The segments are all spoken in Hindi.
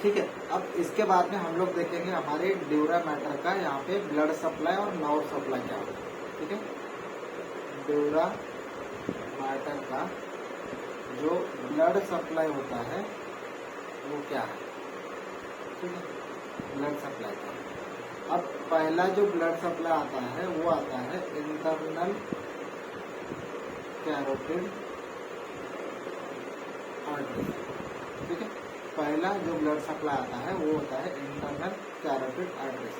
ठीक है। अब इसके बाद में हम लोग देखेंगे हमारे ड्यूरा मैटर का यहाँ पे ब्लड सप्लाई और नर्व सप्लाई क्या होता है। ठीक है, ड्यूरा मैटर का जो ब्लड सप्लाई होता है वो क्या है। ठीक है, ब्लड सप्लाई का अब पहला जो ब्लड सप्लाई आता है वो आता है इंटरनल कैरोटिड आर्टरी। ठीक है, पहला जो ब्लड सप्लाई आता है वो होता है इंटरनल कैरोटिड आर्टरी।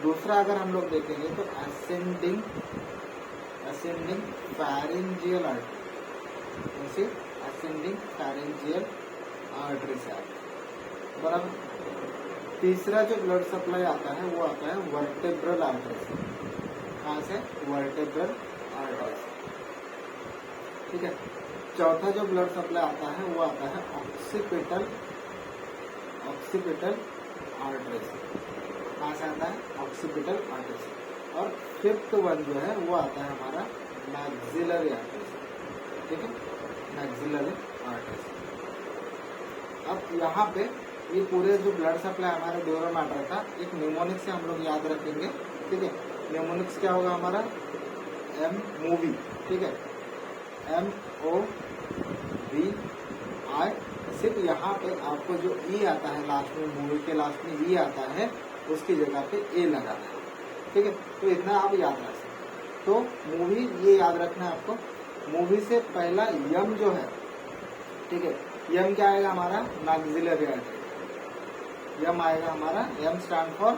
दूसरा अगर हम लोग देखेंगे तो ascending pharyngeal artery, ascending pharyngeal artery से आता है। बराबर। तीसरा जो ब्लड सप्लाई आता है वो आता है वर्टेब्रल आर्टरी से। कहाँ से? वर्टेब्रल आर्टरी से। ठीक है, चौथा जो ब्लड सप्लाई आता है वो आता है ऑक्सीपिटल आर्टरी से। कहाँ से आता है? ऑक्सीपिटल आर्टरी से। और फिफ्थ वन जो है वो आता है हमारा मैक्सिलरी आर्टरी से। ठीक है, मैक्सिलरी आर्टरी से। अब यहाँ पे ये पूरे जो ब्लड सप्लाई हमारे ड्यूरा मैटर का एक निमोनिक से हम लोग याद रखेंगे। ठीक है, निमोनिक्स क्या होगा हमारा? M movie. ठीक है, MOVI। सिर्फ यहाँ पे आपको जो ई आता है लास्ट में, मूवी के लास्ट में ई आता है, उसकी जगह पे ए लगाना है। ठीक है, तो इतना आप याद रख सकते। तो मूवी ये याद रखना है आपको। मूवी से पहला यम जो है, ठीक है, यम क्या आएगा हमारा? Maxillary artery. यम आएगा हमारा, M stand for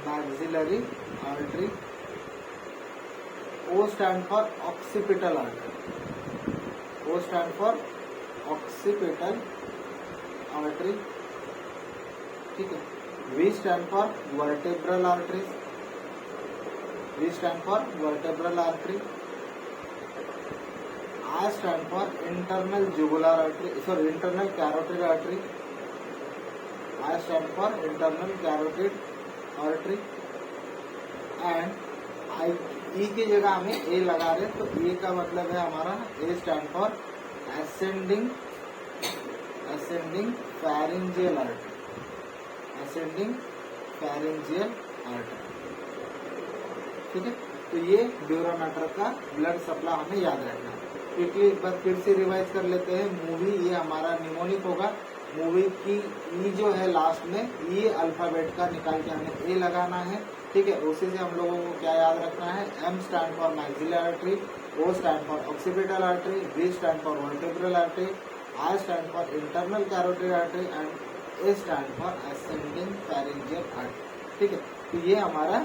maxillary artery. O stand for occipital artery. O stand for occipital artery. ठीक है, V stand for vertebral artery. V stand for vertebral artery. I stand for internal jugular artery, sorry, internal carotid artery. I stand for internal carotid artery. And I E की जगह हमें A लगा रहे, तो E का मतलब है हमारा A stand for ascending pharyngeal artery. Ascending pharyngeal artery. ठीक है, तो ये ड्यूरा मैटर का ब्लड सप्लाई हमें याद रखना है। क्विकली एक बार फिर से रिवाइज कर लेते हैं। मूवी ये हमारा निमोनिक होगा। मूवी की ई जो है लास्ट में, ई अल्फाबेट का निकाल के हमें ए लगाना है। ठीक है, उसी से हम लोगों को क्या याद रखना है? M stand for maxillary artery, O stand for occipital artery, V stand for vertebral artery, I stand for internal carotid artery and A stand for ascending pharyngeal artery. ठीक है, तो ये हमारा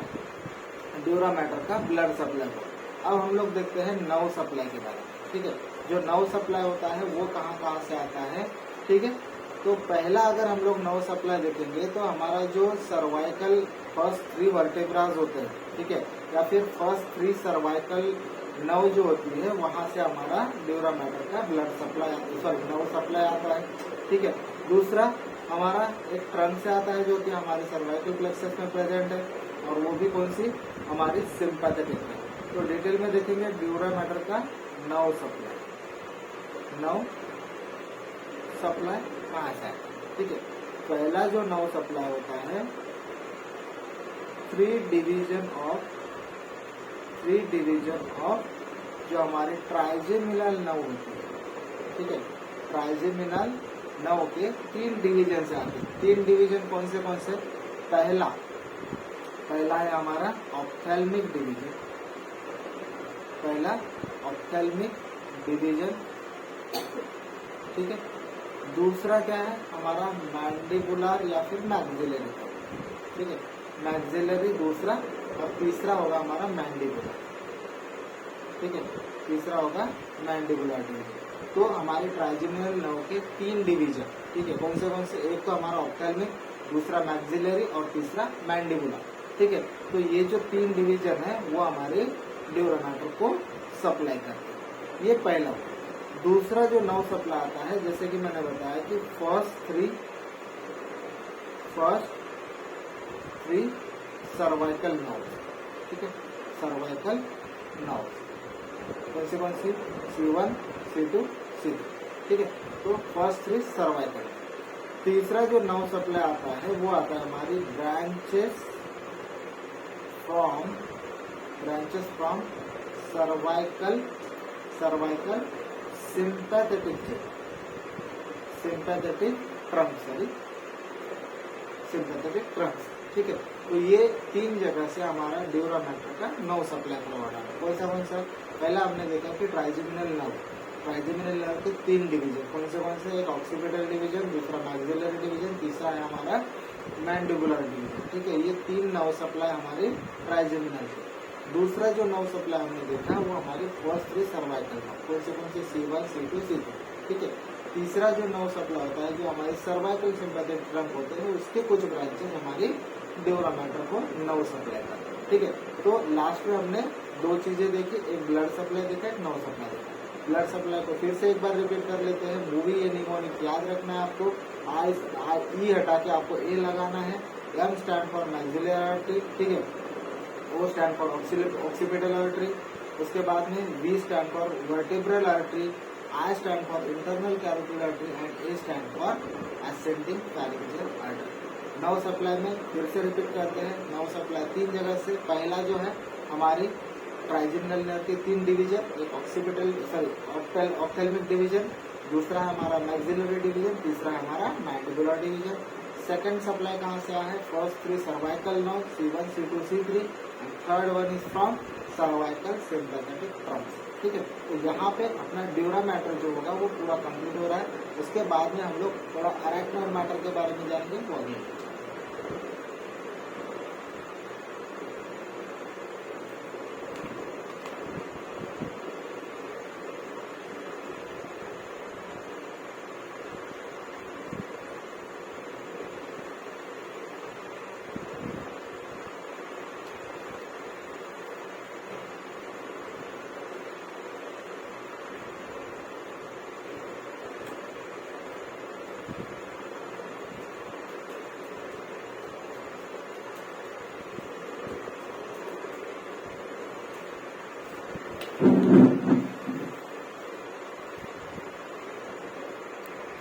ड्यूरा मैटर का ब्लड सप्लाई होगा। अब हम लोग देखते हैं नर्व सप्लाई के बारे में। ठीक है, जो नर्व सप्लाई होता है वो कहाँ से आता है। ठीक है, तो पहला अगर हम लोग नर्व सप्लाई देखेंगे तो हमारा जो सर्वाइकल फर्स्ट 3 वर्टेब्रास होते हैं, ठीक है, या फिर फर्स्ट 3 सर्वाइकल नर्व जो होती है वहां से हमारा ड्यूरा मैटर का blood supply, sorry, nerve supply आता है। ठीक है, दूसरा हमारा एक ट्रंक से आता है जो कि हमारे सर्वाइकल प्लेक्सस में प्रेजेंट है, और वो भी कौन सी? हमारी सिंपैथेटिक है। तो डिटेल में देखेंगे ड्यूरा मैटर का नर्व सप्लाई। नर्व सप्लाई कहाँ से है? ठीक है, पहला जो नर्व सप्लाई होता है, 3 डिवीजन ऑफ जो हमारी ट्राइजेमिनल नर्व होती है। ठीक है, ट्राइजेमिनल नर्व के 3 डिवीजन से आते हैं। 3 डिवीजन कौन से? पहला है हमारा ऑप्थेल्मिक डिवीजन। पहला ऑप्थेल्मिक डिवीजन। ठीक है, दूसरा क्या है हमारा? मैंडिबुलर या फिर मैक्सिलरी। ठीक है, मैक्सिलरी दूसरा, और तीसरा होगा हमारा मैंडिबुलर। ठीक है, तीसरा होगा मैंडिबुलर डिवीजन। तो हमारे ट्राइजेमिनल नर्व के 3 डिवीजन, ठीक है, कौन से? एक तो हमारा ऑप्थेल्मिक, दूसरा मैक्सिलरी और तीसरा मैंडिबुलर। ठीक है, तो ये जो 3 डिवीजन है वो हमारे ड्यूरा मैटर को सप्लाई करते हैं। ये पहला। दूसरा जो नर्व सप्लाई आता है, जैसे कि मैंने बताया कि फर्स्ट 3 सर्वाइकल नर्व। ठीक है, सर्वाइकल नर्व कौन सी? C1, C2, C3। ठीक है, तो फर्स्ट 3 सर्वाइकल। तीसरा जो नर्व सप्लाई आता है वो आता है हमारी branches from cervical sympathetic Trunks. ठीक है, तो ये 3 जगह से हमारा ड्यूरामेटर का नर्व सप्लाई प्रोवाइड है। कौन सा पहला हमने देखा कि ट्राइजेमिनल नर्व के 3 डिवीजन कौन से, एक ऑक्सीपिटल डिवीजन, दूसरा मैक्सिलरी डिवीजन, तीसरा है हमारा मैंडिबुलर डिवीजन। ठीक है, ये 3 नर्व सप्लाई हमारी ट्राइजेमिनल है। दूसरा जो नर्व सप्लाई हमने देखा वो हमारी फर्स्ट 3 सर्वाइकल नर्व, कौन से C1, C2, C3। ठीक है, तीसरा जो नर्व सप्लाई होता है जो हमारे सर्वाइकल सिंपैथेटिक ट्रंक होते हैं उसके कुछ ब्रांचेस हमारी ड्यूरामेटर को नर्व सप्लाई करते हैं। ठीक है, तो लास्ट में हमने 2 चीजें देखी, एक ब्लड सप्लाई देखा, एक नर्व सप्लाई देखा। ब्लड सप्लाई को फिर से एक बार रिपीट कर लेते हैं। मूवी ए निमोनिक याद रखना है आपको, ई हटा के आपको ए लगाना है। M stand for maxillary artery, ठीक है, O stand for occipital artery, उसके बाद में V stand for vertebral artery, I stand for internal carotid artery and A stand for ascending pharyngeal artery. Nerve supply में फिर से रिपीट करते हैं। नर्व सप्लाई 3 जगह से, पहला जो है हमारी ट्राइजेमिनल नर्व के 3 डिवीजन, एक ऑप्थेल्मिक डिवीजन, दूसरा है हमारा मैक्सिलरी डिवीजन, तीसरा है हमारा मैंडिबुलर डिवीजन। सेकंड सप्लाई कहाँ से आया है, first 3 cervical nerve C1, C2, C3 and third one is from cervical sympathetic Trunks. ठीक है, तो यहाँ पे अपना ड्यूरामेटर जो होगा वो पूरा कंप्लीट हो रहा है। उसके बाद में हम लोग थोड़ा अरेक्नोइड मैटर के बारे में जानेंगे वो आगे।